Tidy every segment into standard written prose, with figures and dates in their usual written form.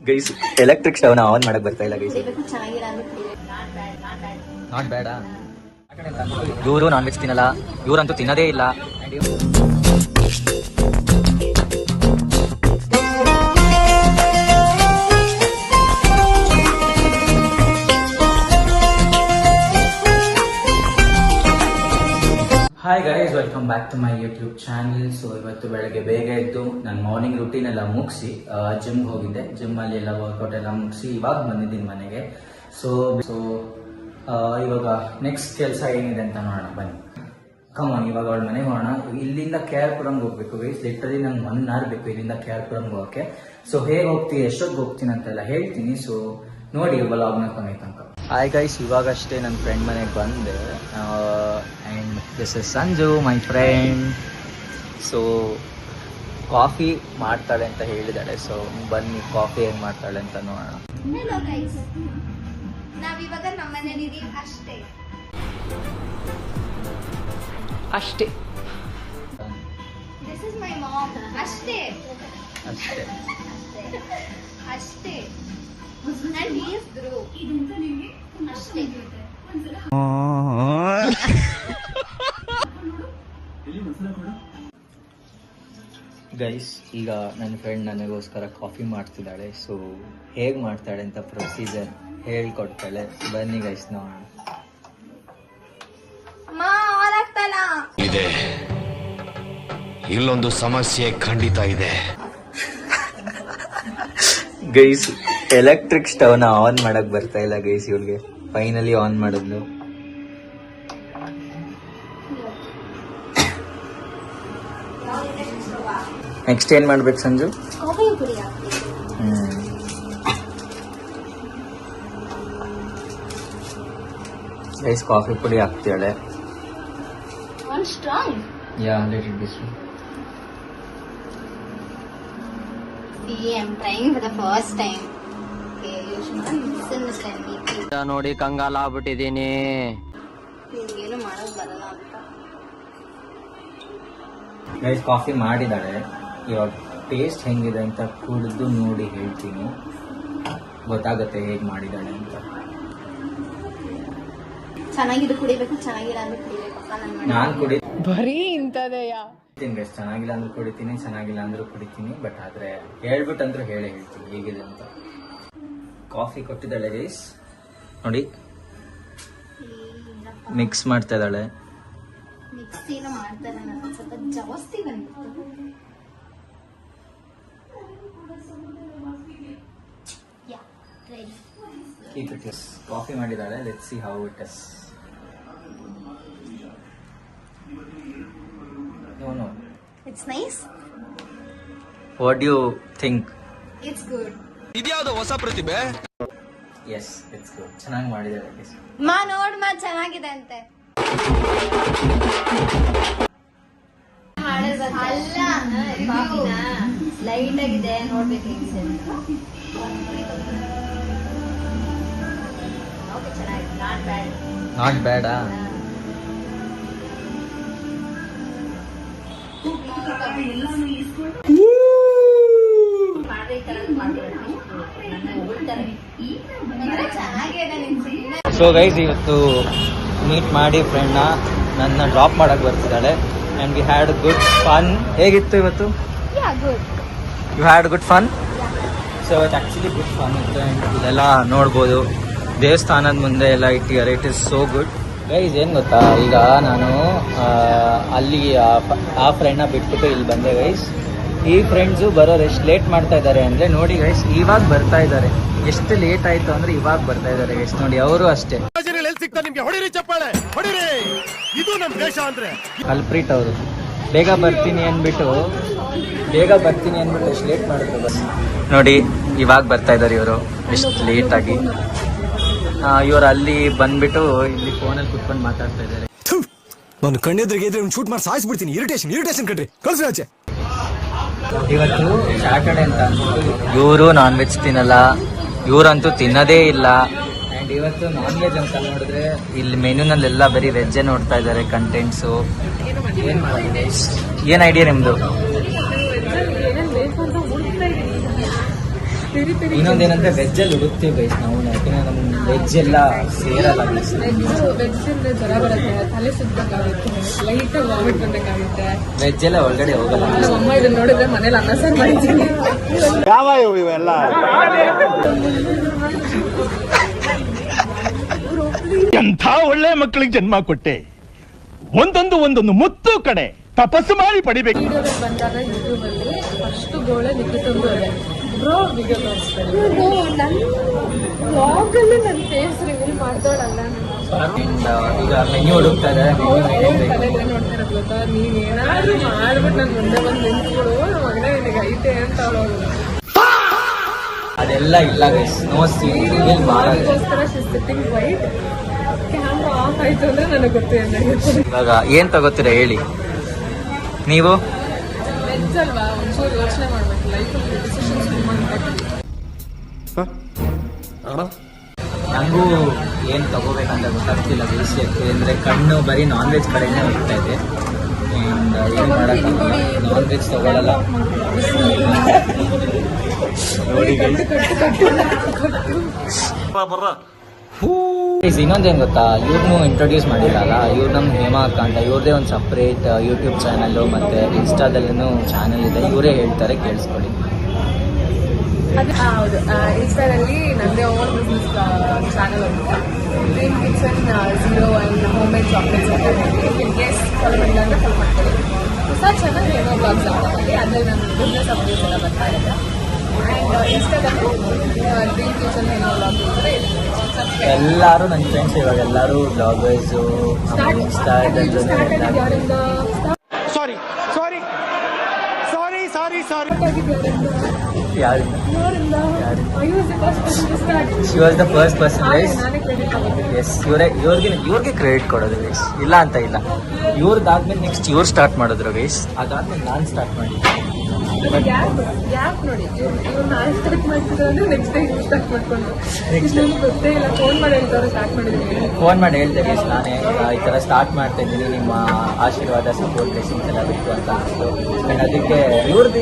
Guys electric ಸ್ಟವ್ನ on ಮಾಡಕ್ ಬರ್ತಾ ಇಲ್ಲ ಗೈಸ್. ನಾಟ್ ಬ್ಯಾಡ. ಇವರು ನಾನ್ ವೆಜ್ ತಿನ್ನಲ್ಲ, ಇವರಂತೂ ತಿನ್ನೋದೇ ಇಲ್ಲ. Hi guys, welcome back to my YouTube channel. So ಇವತ್ತು ಬೆಳಗ್ಗೆ ಬೇಗ ಎದ್ದು ನನ್ನ ಮಾರ್ನಿಂಗ್ ರೂಟೀನ್ ಎಲ್ಲ ಮುಗಿಸಿ ಜಿಮ್ಗೆ ಹೋಗಿದ್ದೆ. ಜಿಮ್ಮಲ್ಲಿ ಎಲ್ಲ ವರ್ಕೌಟ್ ಎಲ್ಲ ಮುಗಿಸಿ ಇವಾಗ ಬಂದಿದ್ದೀನಿ ಮನೆಗೆ. ಸೊ ಇವಾಗ ನೆಕ್ಸ್ಟ್ ಕೆಲಸ ಏನಿದೆ ಅಂತ ನೋಡೋಣ ಬನ್ನಿ. ಕಮಾನ್, ಇವಾಗ ಅವಳ ಮನೆಗೆ ಹೋಗೋಣ. ಇಲ್ಲಿಂದ KR-ಪುರಂಗೆ ಹೋಗ್ಬೇಕು ಗೈಸ್. ಲಿಟ್ರಲಿ ನಂಗೆ 1 hour ಬೇಕು ಇಲ್ಲಿಂದ KR-ಪುರಂಗೆ ಹೋಗೋಕ್ಕೆ. ಸೊ ಹೇಗೆ ಹೋಗ್ತೀನಿ, ಎಷ್ಟೊತ್ತಿಗೆ ಹೋಗ್ತೀನಿ ಅಂತೆಲ್ಲ ಹೇಳ್ತೀನಿ. ಸೊ ನೋಡಿ ವ್ಲಾಗ್ನ ಕೊನೆ ತನಕ. ಹಾಯ್ ಗೈಸ್, ಇವಾಗಷ್ಟೇ ನನ್ನ ಫ್ರೆಂಡ್ ಮನೆಗೆ ಬಂದೆ. And this is Sanju, my friend. So coffee ಮಾಡ್ತಾಳೆ ಅಂತ ಹೇಳಿದಾಳೆ. ಸೊ ಬನ್ನಿ ಕಾಫಿ ಹೇಗೆ ಮಾಡ್ತಾಳೆ ಅಂತ ನೋಡೋಣ. ಹೆಲೋ ಗೈಸ್, ನಾವಿವಾಗ ನಮ್ಮ ಮನೇಲಿ ಅಷ್ಟೇ ಅಷ್ಟೇ. This is my mom. ಅಷ್ಟೇ ಅಷ್ಟೇ ಅಷ್ಟೇ. And he is Dhruv. ಅಷ್ಟೇ. ಗೈಸ್, ಈಗ ನನ್ನ ಫ್ರೆಂಡ್ ನನಗೋಸ್ಕರ ಕಾಫಿ ಮಾಡ್ತಿದ್ದಾಳೆ. ಸೊ ಹೇಗೆ ಮಾಡ್ತಾಳೆ ಅಂತ ಪ್ರೊಸೀಜರ್ ಹೇಳ್ಕೊಡ್ತಾಳೆ. ಬನ್ನಿ ಗೈಸ್ ನೋಡೋಣ. ಅಮ್ಮ ಆನ್ ಆಗ್ತಲ್ಲ. ಇದೆ, ಇಲ್ಲೊಂದು ಸಮಸ್ಯೆ ಖಂಡಿತ ಇದೆ. ಗೈಸ್ ಎಲೆಕ್ಟ್ರಿಕ್ ಸ್ಟವ್ನ ಆನ್ ಮಾಡಕ್ ಬರ್ತಾ ಇಲ್ಲ ಗೈಸ್. ಇವ್ಳಿಗೆ ಫೈನಲಿ ಆನ್ ಮಾಡಿದ್ಲು. ನೆಕ್ಸ್ಟ್ ಏನ್ ಮಾಡ್ಬೇಕು ಸಂಜು? ಕಾಫಿ ಪುಡಿ ಹಾಕಿ. ಗೈಸ್ ಕಾಫಿ ಪುಡಿ ಹಾಕ್ತಾಳೆ. One strong. Yeah, let it be strong. See, I'm trying for the first time. Okay, you should not misunderstand me. ನೋಡಿ ಕಂಗಾಲ ಆಗ್ಬಿಟ್ಟಿದೀನಿ. ಏನು ಮಾಡೋಕ್ ಬರಲ್ಲ ಅಂತ. ಗೈಸ್ ಕಾಫಿ ಮಾಡಿದಾಳೆ. ಇವಾಗ ಟೇಸ್ಟ್ ಹೆಂಗಿದೆ ಅಂತ ಕುಡಿದು ನೋಡಿ ಹೇಳ್ತೀನಿ. ಗೊತ್ತಾಗುತ್ತೆ ಹೇಗೆ ಮಾಡಿದಾಳೆ ಅಂತ. ಚೆನ್ನಾಗಿದ್ದು ಕುಡಿಬೇಕು, ಚೆನ್ನಾಗಿಲ್ಲ ಅಂದ್ರೆ ಕುಡಿಬೇಕಪ್ಪ. ನಾನು ಕುಡಿ ಬರೀ ಇಂಥದೆಯಾ? ಗೈಸ್, ಚೆನ್ನಾಗಿಲ್ಲ ಅಂದ್ರೂ ಕುಡಿತೀನಿ, ಚೆನ್ನಾಗಿಲ್ಲ ಅಂದ್ರೂ ಕುಡಿತೀನಿ. ಬಟ್ ಆದ್ರೆ ಹೇಳ್ಬಿಟ್ಟಂದ್ರೂ ಹೇಳ್ತೀನಿ ಹೇಗಿದೆ ಅಂತ. ಕಾಫಿ ಕೊಟ್ಟಿದ್ದಾಳೆ ಗೈಸ್, ನೋಡಿ ಮಿಕ್ಸ್ ಮಾಡ್ತಾ ಇದ್ದಾಳೆ. ಮಿಕ್ಸಿನ ಮಾಡ್ತಾರೆ, ನಾನು ಸ್ವಲ್ಪ ಜಾಸ್ತಿ ಬಂದ್ಬಿಟ್ಟು. Yeah, ready. Keep it is. Coffee ಮಾಡಿದ್ದಾಳೆ. Let's see how it is. No. It's nice. What do you think? It's good. ಇದ್ಯಾವುದೋ ಹೊಸ ಪ್ರತಿಭೆ. Yes, it's good. ಚೆನ್ನಾಗಿ ಮಾಡಿದ್ದಾರೆ guys. ಮಾ ನೋಡ್ ಮಾ ಚೆನ್ನಾಗಿದೆ ಅಂತೆ. ಅಲ್ಲ, ಕಾಫಿನ ಲೈಟ್ ಆಗಿದೆ, ನೋಡ್ಬೇಕು ಹೇಗಿದೆ. ಓಕೆ, ಚೆನ್ನಾಗಿದೆ. Not bad. Not bad. So guys, ಇವತ್ತು ಮೀಟ್ ಮಾಡಿ ಫ್ರೆಂಡ್ನ ನನ್ನ ಡ್ರಾಪ್ ಮಾಡಕ್ ಬರ್ತಿದ್ದಾಳೆ. And we had good fun. ಹೇಗಿತ್ತು ಇವತ್ತು? You had good fun. So ಇವತ್ತು ಆ್ಯಕ್ಚುಲಿ ಗುಡ್ ಫನ್ ಇತ್ತು. ಆ್ಯಂಡ್ ಇಲ್ಲೆಲ್ಲ ನೋಡ್ಬೋದು, ದೇವಸ್ಥಾನದ ಮುಂದೆ ಎಲ್ಲ ಇಟ್ಟಿದ್ದಾರೆ. It is so good. Guys ಏನು ಗೊತ್ತಾ, ಈಗ ನಾನು ಅಲ್ಲಿ ಆ ಫ್ರೆಂಡ್ನ ಬಿಟ್ಬಿಟ್ಟು ಇಲ್ಲಿ ಬಂದೆ ಗೈಸ್. ಈ ಫ್ರೆಂಡ್ಸು ಬರೋರು ಎಷ್ಟು ಲೇಟ್ ಮಾಡ್ತಾ ಇದ್ದಾರೆ ಅಂದರೆ ನೋಡಿ ಗೈಸ್, ಇವಾಗ ಬರ್ತಾ ಇದ್ದಾರೆ. ಎಷ್ಟು ಲೇಟ್ ಆಯಿತು ಅಂದರೆ ಇವಾಗ ಬರ್ತಾ ಇದ್ದಾರೆ ಗೈಸ್. ನೋಡಿ ಅವರು ಅಷ್ಟೇ. ಕಲ್ಪ್ರಿಟ್ ಅವರು ಬೇಗ ಬರ್ತೀನಿ ಅಂದ್ಬಿಟ್ಟು ಎಷ್ಟು ಲೇಟ್ ಮಾಡಿದ್ರು ಬನ್ನಿ. ನೋಡಿ ಇವಾಗ ಬರ್ತಾ ಇದ್ದಾರೆ ಇವರು ಎಷ್ಟು ಲೇಟಾಗಿ. ಇವರು ಅಲ್ಲಿ ಬಂದ್ಬಿಟ್ಟು ಇಲ್ಲಿ ಫೋನಲ್ಲಿ ಕುತ್ಕೊಂಡು ಮಾತಾಡ್ತಾ ಇದ್ದಾರೆ. ನಾನು ಕಣ್ಣೆದ್ರಿಗೆ ಶೂಟ್ ಮಾಡಿ ಸಾಯಿಸ್ಬಿಡ್ತೀನಿ. ಇರಿಟೇಷನ್ ಕಣ್ರಿ, ಕಳ್ಸಿ ಆಚೆ. ಇವತ್ತು ಸ್ಯಾಟರ್ಡೆ ಅಂತ ಇವರು ನಾನ್ ವೆಜ್ ತಿನ್ನಲ್ಲ, ಇವರಂತೂ ತಿನ್ನೋದೇ ಇಲ್ಲ. ಆ್ಯಂಡ್ ಇವತ್ತು ನಾನ್ ವೆಜ್ ಅಂತ ನೋಡಿದ್ರೆ ಇಲ್ಲಿ ಮೆನ್ಯೂನಲ್ಲೆಲ್ಲ ಬರೀ ವೆಜ್ಜೇ ನೋಡ್ತಾ ಇದ್ದಾರೆ ಕಂಟೆಂಟ್ಸು. ಏನು ಐಡಿಯಾ ನಿಮ್ಮದು? ಇನ್ನೊಂದೇನಂದ್ರೆ ವೆಜ್ ಅಲ್ಲಿ ಹುಡುಕ್ತೀವಿ ಗೈಸ್ ನಾವು, ಯಾಕಂದ್ರೆ ನಮ್ಗೆ ವೆಜ್ ಎಲ್ಲ ಸೇರಲ್ಲ guys. ವೆಜ್ ಅಂದ್ರೆ ಜ್ವರ ಬರುತ್ತೆ, ತಲೆ ಸುತ್ತಬೇಕಾಗುತ್ತೆ, ಲೈಟ್ ವಾಮಿಟ್ ಬಂದಕ್ಕಾಗುತ್ತೆ. ವೆಜ್ ಎಲ್ಲ ಒಳಗಡೆ ಹೋಗಲ್ಲ. ನಮ್ಮ ಅಮ್ಮ ಇದನ್ನ ನೋಡಿದ್ರೆ ಮನೇಲಿ ಅನ್ನ ಸಾರು ಮಾಡಿದ್ದೀನಿ. ಎಂಥ ಒಳ್ಳೆ ಮಕ್ಕಳಿಗೆ ಜನ್ಮ ಕೊಟ್ಟೆ. ಒಂದೊಂದು ಮುತ್ತು ಕಡೆ ತಪಸ್ಸು ಮಾಡಿ ಪಡಿಬೇಕು. ವಿಡಿಯೋದಲ್ಲಿ ಬಂದಾಗ ಯೂಟ್ಯೂಬ್ ಅಲ್ಲಿ ಫಸ್ಟ್ ಗೋಳೆ ನಿಖಿತಂದು ಅದೇ ಬ್ರೋ ವಿಡಿಯೋ ತೋರಿಸ್ತಾರೆ. ನನ್ನ ಬ್ಲಾಗ್ ಅಲ್ಲಿ ನನ್ನ ಫೇಸ್ ರಿವೀಲ್ ಮಾಡ್ದೋಳಲ್ಲ. ಈಗ ಮೆನ್ಯೂ ಹುಡುಕ್ತಾ ಇದ್ದಾರೆ. ತಲೆಗೆ ನೋಡ್ತಿರೋದು ಗೊತ್ತಾ, ನೀನ್ ಏನಾದ್ರು ಮಾಡ್ಬಿಟ್ಟು ನನ್ ಮುಂದೆ ಬಂದು ನಿಂತ್ಕೊಡು, ನಮ್ಮ ಮಗನೇ ನಿನಗೆ ಐತೆ ಅಂತ ಅವಳು. ಅದೆಲ್ಲ ಇಲ್ಲ ಗೈಸ್, ನೋ ಸೀನ್ ಮಾಡಲ್ಲ. ಅದಕ್ಕೋಸ್ಕರ ಸಿಟ್ಟಿಂಗ್ ವೈಟ್ ಕ್ಯಾಮ್ರಾ ಆಫ್ ಆಯ್ತು ಅಂದ್ರೆ ನನಗೆ ಗೊತ್ತಿಲ್ಲ. ಇವಾಗ ಏನ್ ತಗೋತೀರಾ ಹೇಳಿ ನೀವು? ವೆಜ್ ಅಲ್ವಾ, ಒಂಚೂರು ಯೋಚನೆ ಮಾಡ್ಬೇಕು ಲೈಫಲ್ಲಿ ಡಿಸಿಷನ್ಸ್ ಮಾಡ್ಬೇಕು. ನನಗೂ ಏನು ತಗೋಬೇಕಂತ ಗೊತ್ತಾಗ್ತಿಲ್ಲ ಗೈಸ್, ಯಾಕೆಂದರೆ ಕಣ್ಣು ಬರೀ ನಾನ್ ವೆಜ್ ಕಡೆನೇ ಹೋಗ್ತಾ ಇದೆ. ಆ್ಯಂಡ್ ಏನು ಮಾಡೋಕ್ಕಾಗಲ್ಲ, ನಾನ್ ವೆಜ್ ತಗೊಳ್ಳಲ್ಲ ನೋಡಿ ಗೈಸ್. ಇನ್ನೊಂದೇನು ಗೊತ್ತಾ, ಇವ್ರನ್ನೂ ಇಂಟ್ರೊಡ್ಯೂಸ್ ಮಾಡಿಲ್ಲಲ್ಲ, ಇವ್ರು ನಮ್ಮ ಹೇಮಾ ಅಕ್ಕ ಅಂತ, ಇವ್ರದೇ ಒಂದು ಸಪ್ರೇಟ್ ಯೂಟ್ಯೂಬ್ ಚಾನಲ್ಲು ಮತ್ತು ಇನ್ಸ್ಟಾದಲ್ಲೂ ಚಾನಲ್ ಇದೆ, ಇವರೇ ಹೇಳ್ತಾರೆ, ಕೇಳಿಸ್ಕೊಳ್ಳಿ. ಅದು ಹೌದು, ಇನ್ಸ್ಟಾದಲ್ಲಿ ನನ್ನದೇ ಓನ್ ಬಿಸ್ನೆಸ್ ಚಾನಲ್ ಅಂತ dream kitchen 01 home made chocolates ಅಂತ ಹೇಳಿ ಇನ್ ಕೇಸ್ ಫಾಲೋ ಮಾಡಿಲ್ಲ ಅಂದರೆ ಫಾಲೋ ಮಾಡ್ಕೊಳ್ಳಿ. ಹೊಸ ಚಾನಲ್ ಏನೋ ಬ್ಲಾಗ್ಸ್ ಆಗ್ತಾಯಿದೆ, ಅದರಲ್ಲಿ ನನ್ನ ಬಿಸ್ನೆಸ್ ಅಪ್ಡೇಟ್ಸ್ ಎಲ್ಲ ಬರ್ತಾ ಇದೆ. ಆ್ಯಂಡ್ ಇನ್ಸ್ಟಾದಲ್ಲೂ ಡ್ರೀಮ್ ಕಿಚನ್ ಏನೋ ಬ್ಲಾಗ್ ಇರ್ತಾರೆ. ಎಲ್ಲರೂ ನನ್ನ ಫ್ರೆಂಡ್ಸ್ ಇವಾಗ ಎಲ್ಲರೂ ಬ್ಲಾಗರ್ಸು, ಇನ್ಸ್ಟಾದಲ್ಲಿ ಯಾರಿಂದ ಸಾರಿ ಯಾರಿಂದ she was the first person guys. ನಾನೇ ಕ್ರೆಡಿಟ್ ಆಗುತ್ತೆ. ಎಸ್, ಇವ್ರಿಗೆ ಕ್ರೆಡಿಟ್ ಕೊಡೋದು ಗೈಸ್, ಇಲ್ಲ ಅಂತ ಇಲ್ಲ. ಇವ್ರದ್ದಾದ್ಮೇಲೆ ನೆಕ್ಸ್ಟ್ ಇವ್ರು ಸ್ಟಾರ್ಟ್ ಮಾಡಿದ್ರು ಗೈಸ್, ಅದಾದ್ಮೇಲೆ ನಾನು ಸ್ಟಾರ್ಟ್ ಮಾಡಿದ್ದೆ. ಗ್ಯಾಪ್ ನೋಡಿ, ಇವ್ರು ನಾನು ಸ್ಟಾರ್ಟ್ ಮಾಡ್ತಿದ್ರು ಅಂದ್ರೆ ನೆಕ್ಸ್ಟ್ ಟೈಮ್ ಸ್ಟಾರ್ಟ್ ಮಾಡ್ಕೊಂಡು Next ನನಗೆ ಗೊತ್ತೇ ಇಲ್ಲ. ಫೋನ್ ಮಾಡಿ ಹೇಳ್ತಾರೆ ಸ್ಟಾರ್ಟ್ ಮಾಡಿದ್ದೀನಿ. ಫೋನ್ ಮಾಡಿ ಹೇಳ್ದೆ ಗೈಸ್, ನಾನೇ ಈ ಥರ ಸ್ಟಾರ್ಟ್ ಮಾಡ್ತಾ ಇದ್ದೀನಿ, ನಿಮ್ಮ ಆಶೀರ್ವಾದ ಸಪೋರ್ಟ್ ಬ್ಲೆಸ್ಸಿಂಗ್ಸ್ ಎಲ್ಲ ಬೇಕು ಅಂತ ಅನಿಸ್ತು. ಆ್ಯಂಡ್ ಅದಕ್ಕೆ ಇವ್ರದ್ದು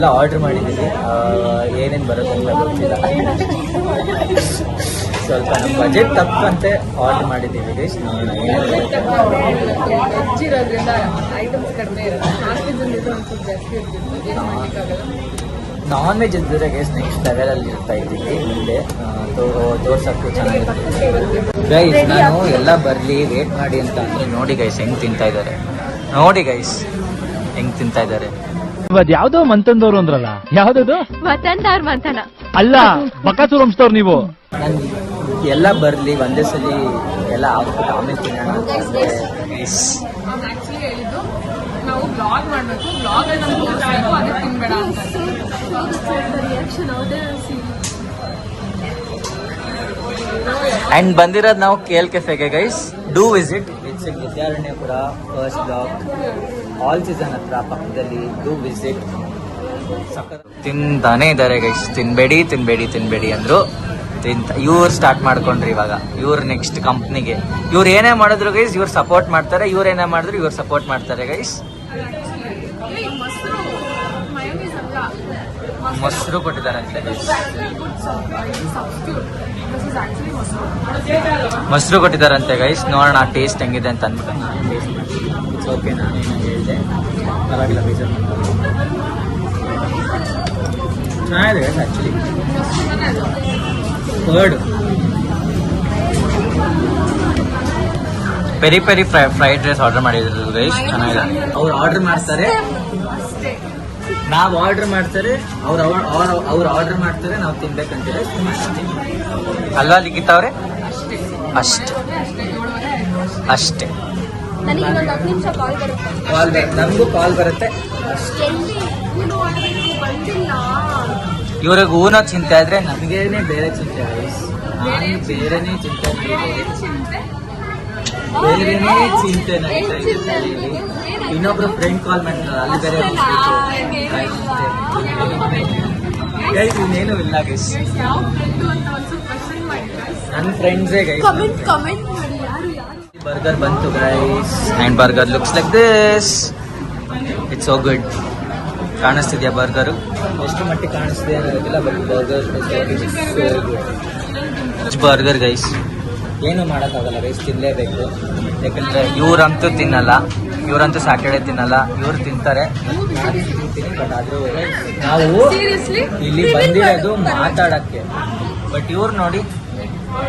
ಎಲ್ಲ ಆರ್ಡ್ರ್ ಮಾಡಿದ್ದೀನಿ, ಏನೇನು ಬರುತ್ತೆ ಅಂತ ಗೊತ್ತಿಲ್ಲ. ಸ್ವಲ್ಪ ನಮ್ಮ ಬಜೆಟ್ ತಕ್ಕಂತೆ ಆರ್ಡ್ರ್ ಮಾಡಿದ್ದೀವಿ ಗೈಸ್. ವೆಜ್ ಇರೋದ್ರಿಂದ ಐಟಮ್ಸ್ ಕಡಿಮೆ ಇರುತ್ತೆ, ನಾನ್ ವೆಜ್ ಇದ್ರೆ ಒಂಚೂರು ಜಾಸ್ತಿ ಇರ್ತಿತ್ತು, ಏನು ಮಾಡೋಕ್ಕಾಗಲ್ಲ. ನಾನ್ ವೆಜ್ ಇದ್ದರೆ ಗೈಸ್ ನೆಕ್ಸ್ಟ್ ಲೆವೆಲಲ್ಲಿ ಇರ್ತಾ ಇದ್ದೀವಿ ಮುಂದೆ, ತೋರ್ಸಕ್ಕೂ ಚೆನ್ನಾಗಿರುತ್ತೆ ಗೈಸ್. ನಾನು ಎಲ್ಲ ಬರಲಿ ವೇಟ್ ಮಾಡಿ ಅಂತ ಅಂದರೆ ನೋಡಿ ಗೈಸ್ ಹೆಂಗೆ ತಿಂತಾ ಇದ್ದಾರೆ, ನೋಡಿ ಗೈಸ್ ಹೆಂಗೆ ತಿಂತಾ ಇದ್ದಾರೆ. ಇವತ್ತು ಯಾವ್ದೋ ಮಂತಂದವ್ರು ಅಂದ್ರಲ್ಲ, ಯಾವ್ದದು ವತನ್ದಾರ್ ಮಂಥನ ಅಲ್ಲ, ಬಕಾಸೂರ್ ವಂಶದವ್ರು ನೀವು. ನಾನು ಎಲ್ಲ ಬರಲಿ ಒಂದೇ ಸಲ ಎಲ್ಲ ಆಗ್ಬಿಟ್ಟು ಆಮೇಲೆ ತಿನ್ನೋಣ ಅಂತ ಅಂದರೆ ಗೈಸ್. ಅವ್ನು ಆ್ಯಕ್ಚುಲಿ ಹೇಳಿದ್ದು ನಾವು ಬ್ಲಾಗ್ ಮಾಡಬೇಕು, ಬ್ಲಾಗಲ್ಲಿ ನಮ್ಗೆ ತೋರಿಸ್ಬೇಕು, ಅದಕ್ಕೆ ತಿನ್ಬೇಡ ಅಂತ. ರಿಯಾಕ್ಷನ್ ಹೌದೇ ಆ್ಯಂಡ್ ಬಂದಿರೋದು ನಾವು KL ಕೆಫೆಗೆ guys. Do visit, it's Vidyaranyapura first block, all season ಹತ್ರ ಪಕ್ಕದಲ್ಲಿ. Do visit. ತಿಂತಾನೆ ಇದ್ದಾರೆ ಗೈಸ್, ತಿನ್ಬೇಡಿ ಅಂದ್ರು, ಇವ್ರು ಸ್ಟಾರ್ಟ್ ಮಾಡ್ಕೊಂಡ್ರಿ ಇವಾಗ. ಇವ್ರು ನೆಕ್ಸ್ಟ್ ಕಂಪ್ನಿಗೆ ಇವ್ರು ಏನೇ ಮಾಡಿದ್ರು ಗೈಸ್ ಇವ್ರು ಸಪೋರ್ಟ್ ಮಾಡ್ತಾರೆ, ಇವ್ರು ಏನೇ ಮಾಡಿದ್ರು ಇವ್ರು ಸಪೋರ್ಟ್ ಮಾಡ್ತಾರೆ ಗೈಸ್. ಮೊಸರು ಕೊಟ್ಟಿದ್ದಾರಂತೆ ಗೈಸ್, ಮೊಸರು ಕೊಟ್ಟಿದ್ದಾರಂತೆ ಗೈಸ್. ನೋಡೋಣ ಟೇಸ್ಟ್ ಹೆಂಗಿದೆ ಅಂತ ಅಂದ್ಬಿಟ್ಟು ನಾನು ಟೇಸ್ಟ್ ಮಾಡ್ತೀನಿ. ಇಟ್ಸ್ ಓಕೆ, ನಾನೇನು ಹೇಳಿದೆ ಪರವಾಗಿಲ್ಲ, ಬೇಜಾರು ಚೆನ್ನಾಗಿದೆ guys. Actually curd peri fried rice order ಮಾಡಿದ್ರು ಗೈಸ್, ಚೆನ್ನಾಗಿದೆ. ಅವ್ರು ಆರ್ಡರ್ ಮಾಡ್ತಾರೆ, ನಾವು ಆರ್ಡರ್ ಮಾಡ್ತಾರೆ, ಅವ್ರು ಆರ್ಡರ್ ಮಾಡ್ತಾರೆ, ನಾವು ತಿನ್ಬೇಕಂತೀವಿ ಅಲ್ವಾ ಲಿಖಿತ ಅವರೇ? ಅಷ್ಟೇ ನನಗೆ ಇನ್ನೊಂದು 10 ನಿಮಿಷ ಕಾಲ್ ಬರುತ್ತೆ. ನಮಗೂ ಕಾಲ್ ಬರುತ್ತೆ. ಇವ್ರಿಗೆ ಊನ ಚಿಂತೆ ಆದ್ರೆ ನಮಗೇನೆ ಬೇರೆ ಚಿಂತೆ ಗೈಸ್. ನಾನು ಬೇರೆನೇ ಚಿಂತೆ ನಡೀತಾ ಇದೆ. ಇನ್ನೊಬ್ರು ಫ್ರೆಂಡ್ ಕಾಲ್ ಮಾಡ್ತಾರೆ, ಅಲ್ಲಿ ಬೇರೆ ಗೈಸ್. ಇನ್ನೇನು ಇಲ್ಲ ಗೈಸ್, ನನ್ನ ಫ್ರೆಂಡ್ಸೇ ಗೈಸ್. ಬರ್ಗರ್ ಬಂತು guys, and burger looks like this. It's so good. ಕಾಣಿಸ್ತಿದ್ಯಾ ಬರ್ಗರು? ಎಷ್ಟು ಮಟ್ಟಿಗೆ ಕಾಣಿಸ್ತಿದೆ ಅನ್ನೋದಿಲ್ಲ, ಬಟ್ ಬರ್ಗರ್ ಗೈಸ್ ಏನು ಮಾಡೋಕ್ಕಾಗಲ್ಲ ಗೈಸ್, ತಿನ್ನಲೇಬೇಕು. ಯಾಕಂದ್ರೆ ಇವ್ರಂತೂ ತಿನ್ನಲ್ಲ, ಇವರಂತೂ ಸ್ಯಾಟರ್ಡೆ ತಿನ್ನಲ್ಲ, ಇವ್ರು ತಿಂತಾರೆ. ನಾನು ತಿಂತೀನಿ, ಬಟ್ ಆದ್ರೂ ನಾವು ಇಲ್ಲಿ ಬಂದಿರೋದು ಮಾತಾಡಕ್ಕೆ. ಬಟ್ ಇವ್ರು ನೋಡಿ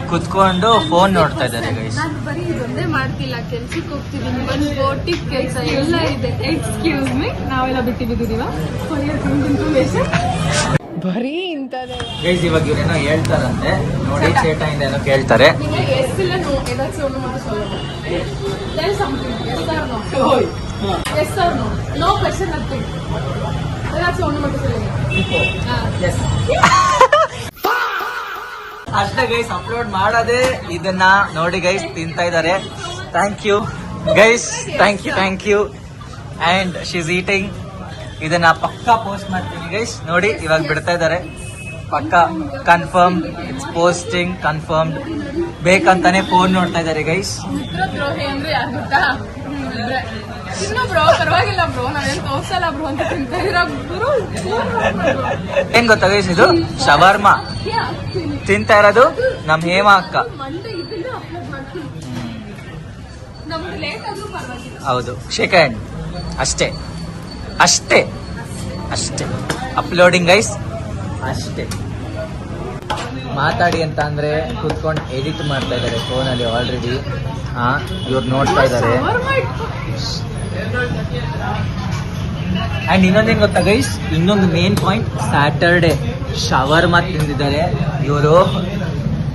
ಕುತ್ಕೊಂಡು ಫೋನ್ ನೋಡ್ತಾ ಇದ್ದಾರೆ ಗೈಸ್. ನಾನು ಬರೀ ಇದೊಂದೇ ಮಾಡ್ತಿಲ್ಲ, ಕೆಲ್ಸಕ್ಕೆ ಹೋಗ್ತಿದ್ದೀನಿ, ಒಂದು ಬೋಟಿಗೆ ಕೆಲಸ ಎಲ್ಲ ಇದೆ. ಎಕ್ಸ್ಕ್ಯೂಸ್ ಮೀ, ನಾವೆಲ್ಲ ಬಿಟ್ಟು ಬಿದ್ದಿದೀವ ಬರೀ ಇಂಥದ್ದೇ ಗೈಸ್. ಇವಾಗ ಇವ್ರೇನೋ ಹೇಳ್ತಾರಂತೆ ನೋಡಿ, ಚೇಟಾಯಿಂದ ಏನೋ ಕೇಳ್ತಾರೆ. நீங்க எஸ் இல்ல நோ ஏதாச்சும் ஒண்ணு மட்டும் சொல்லுங்க. Tell something. Yes or no? Yes or no? No question, nothing. ஏதாச்சும் ஒண்ணு மட்டும் சொல்லுங்க. ಅಷ್ಟೇ ಗೈಸ್, ಅಪ್ಲೋಡ್ ಮಾಡೋದೇ ಇದನ್ನ ನೋಡಿ ಗೈಸ್. ತಿಂತಾ ಇದ್ದಾರೆ. Thank you guys, thank you. And she is eating. ಇದನ್ನ ಪಕ್ಕಾ ಪೋಸ್ಟ್ ಮಾಡ್ತೀನಿ ಗೈಸ್. ನೋಡಿ ಇವಾಗ ಬಿಡ್ತಾ ಇದ್ದಾರೆ, ಪಕ್ಕಾ ಕನ್ಫರ್ಮ್ಡ್. It's posting confirmed. ಬೇಕಂತಾನೆ ಫೋನ್ ನೋಡ್ತಾ ಇದ್ದಾರೆ ಗೈಸ್. ಮಿತ್ರದ್ರೋಹಿ ಅಂದ್ರೆ ಯಾರು ಗೊತ್ತಾ? ಇನ್ನು ಬ್ರೋ ಪರವಾಗಿಲ್ಲ ಬ್ರೋ, ನಾವೇನು ತೋರ್ಸಲ್ಲ ಬ್ರೋ ಅಂತ ತಿಂತಾ ಇರೋ ಬ್ರೋ. ಏನ್ ಗೊತ್ತಾ ಗೈಸ್, ಇದು ಶವರ್ಮಾ ತಿಂತಾ ಇರೋದು ನಮ್ ಹೇಮಾ ಅಕ್ಕ. ಮಂಡೆ ಇದನ್ನ ಅಪ್ಲೋಡ್ ಮಾಡ್ತೀನಿ, ನಮ್ಗೆ ಲೇಟ್ ಆದ್ರೂ ಪರವಾಗಿಲ್ಲ. ಹೌದು, ಶೇಕ್ ಹ್ಯಾಂಡ್. ಅಷ್ಟೇ ಅಷ್ಟೇ ಅಷ್ಟೇ ಅಪ್ಲೋಡಿಂಗ್ ಗೈಸ್, ಅಷ್ಟೇ. ಮಾತಾಡಿ ಅಂತ ಅಂದ್ರೆ ಕುತ್ಕೊಂಡು ಎಡಿಟ್ ಮಾಡ್ತಾ ಇದ್ದಾರೆ ಫೋನಲ್ಲಿ ಆಲ್ರೆಡಿ. ಇವ್ರು ನೋಡ್ತಾ ಇದ್ದಾರೆ. ಅಂಡ್ ಇನ್ನೊಂದೇನ್ ಗೊತ್ತಾ ಗೈಸ್, ಇನ್ನೊಂದು ಮೇನ್ ಪಾಯಿಂಟ್, ಸ್ಯಾಟರ್ಡೆ ಶವರ್ಮಾ ತಿಂದಿದ್ದಾರೆ ಇವರು.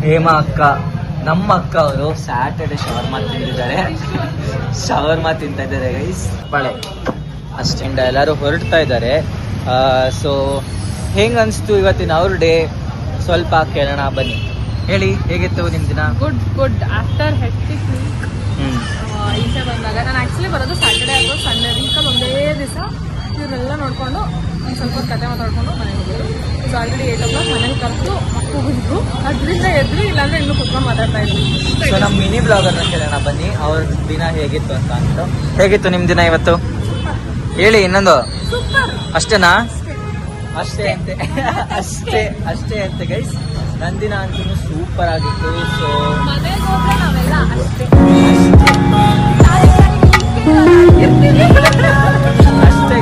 ಹೇಮಾ ಅಕ್ಕ, ನಮ್ಮ ಅಕ್ಕ ಅವರು ಸ್ಯಾಟರ್ಡೆ ಶವರ್ಮಾ ತಿಂದಿದ್ದಾರೆ. ಶವರ್ಮಾ ತಿಂತಾ ಇದ್ದಾರೆ ಗೈಸ್, ಬಳೆ ಅಷ್ಟೇ. ಎಲ್ಲರೂ ಹೊರಡ್ತಾ ಇದ್ದಾರೆ. ಸೊ ಹೆಂಗ್ ಅನ್ಸ್ತು ಇವತ್ತಿನ ಅವ್ರ ಡೇ? ಸ್ವಲ್ಪ ಕೇಳೋಣ ಬನ್ನಿ. ಹೇಳಿ, ಹೇಗಿತ್ತು ನಿಮ್ ದಿನ? ಗುಡ್. ಆಫ್ಟರ್ ಹೆಕ್ಟಿಕ್ ವೀಕ್ ಈಚೆ ಬಂದಾಗ, ನಾನು ಆಕ್ಚುಲಿ ಬರೋದು ಸ್ಯಾಟರ್ಡೆ ಅಥವಾ ಸಂಡೇ, ವೀಕಲ್ಲಿ ಒಂದೇ ದಿವಸ ಇವರೆಲ್ಲ ನೋಡ್ಕೊಂಡು ಒಂದು ಸ್ವಲ್ಪ ಕತೆ ಮಾತಾಡ್ಕೊಂಡು ಮನೆಗೆ ಹೋಗಿದ್ರು. ಇದು ಆಲ್ರೆಡಿ 8 o'clock ಮನೇಲಿ ಕರೆದು ಹೋಗಿದ್ರು. ಅದರಿಂದ ಎದ್ರು, ಇಲ್ಲಾಂದ್ರೆ ಇನ್ನೂ ಕುತ್ಕೊಂಡು ಮಾತಾಡ್ತಾ ಇದ್ರು. ಸೊ ನಮ್ಮ ಮಿನಿ ಬ್ಲಾಗರ್ನ ಕೇಳೋಣ ಬನ್ನಿ, ಅವ್ರ ದಿನ ಹೇಗಿತ್ತು ಅಂತ ಅಂದ್ಬಿಟ್ಟು. ಹೇಗಿತ್ತು ನಿಮ್ ದಿನ ಇವತ್ತು? ಹೇಳಿ ಇನ್ನೊಂದು. ಸೂಪರ್. ಅಷ್ಟೇನಾ? ಅಷ್ಟೇ ಅಂತೆ. ಅಷ್ಟೇ ಅಂತೆ ಗೈಸ್. ನಂದಿನ ಅಂತೂ ಸೂಪರ್ ಆಗಿತ್ತು. ಸೊ ಮನೆಗೆ ಹೋದ್ರೆ ನಾವೆಲ್ಲ ಅಷ್ಟೇ. ಅಷ್ಟೇ